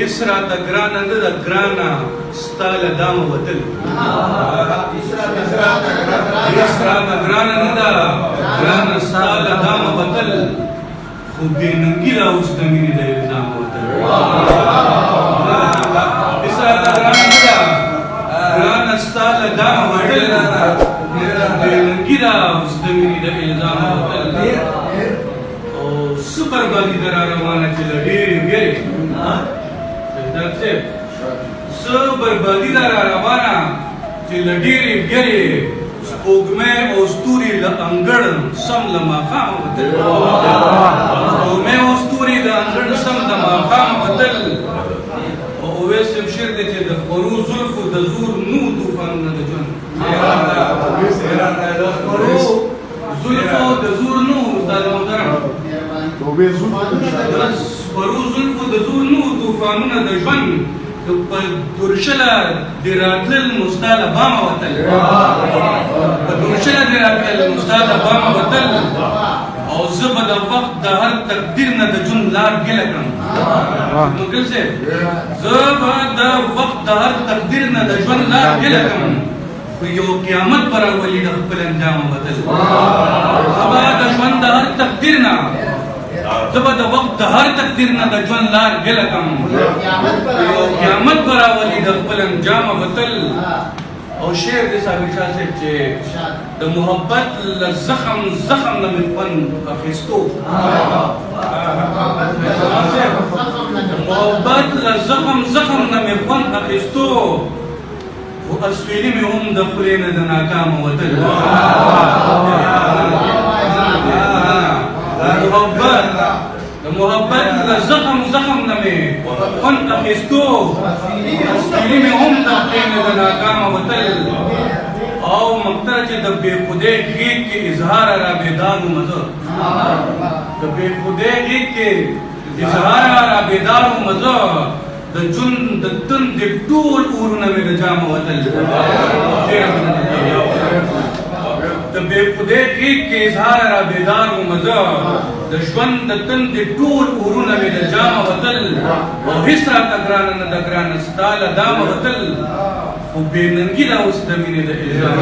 هیڅ راته ګرانه نه ده ګرانه ستا له دامه وتل هیڅ راته ګرانه نه ده ګرانه ستا له دامه وتل خو بې ننګي را اوس د مینې د الزام وتل هیڅ راته ګرانه نه ده ګرانه ستا له دامه وتل بې ننګي را اوس د مینې د الزام وتل څه بربادي ده را روانه چې له ډېرې ویرې څه بربادي ده را روانه چې له ډېرې ویرې سپوږمۍ او ستوري له انګړ سم له ماښامه وتل سپوږمۍ او ستوري د انګړ سم د ماښامه وتل او اویس صاحب شعر دی چې د خپرو زلفو د زور نو طوفانونه د ژوند د خپرو زلفو د زور نو استاد محترم خپرو زلفو د زور نو طوفانونه د ژوند په تورشله د راتلل مو ستا له بامه وتل په تورشله د راتلل مو ستا له بامه وتل او زه به د وخت د هر تقدیر نه د ژوند لار ګیله کړم مګل صاحب زه به د وخت د هر تقدیر نه د ژوند لار ګیله کړم خو یو قیامت به راولي د خپل انجامه وتل زه به د ژوند د هر تقدیر نه زه به د وخت د هر تقدیر نه د ژوند لار ګیله کړم یو قیامت به راولي د خپل انجامه وتل او شعر دی صابر شاه صاحب چې د محبت له زخم زخم نه مې خوند اخیستو محبت له زخم زخم نه مې خوند اخیستو خو اسویلي مې هم د خولې نه د ناکامه وتل د محبت له زخم زخم نه مې خوند اخیستو اسویلي مې هم د خولې نه د ناکامه وتل او مقطره چې د بې خودۍ غېږ کې اظهار را بیدار وم زه د بې خودۍ غېږ کې اظهار را بیدار وم زه د ژوند د تندې ټول اورونه مې د جامه وتل د بې خودۍ غېږ کې اظهار را بیدار وم زه د ژوند د تندې ټول اورونه مې د جامه وتل او هېڅ راته ګرانه نه ده ګرانه ستا له دامه وتل خو بې ننګي ده اوس د مینې د الزام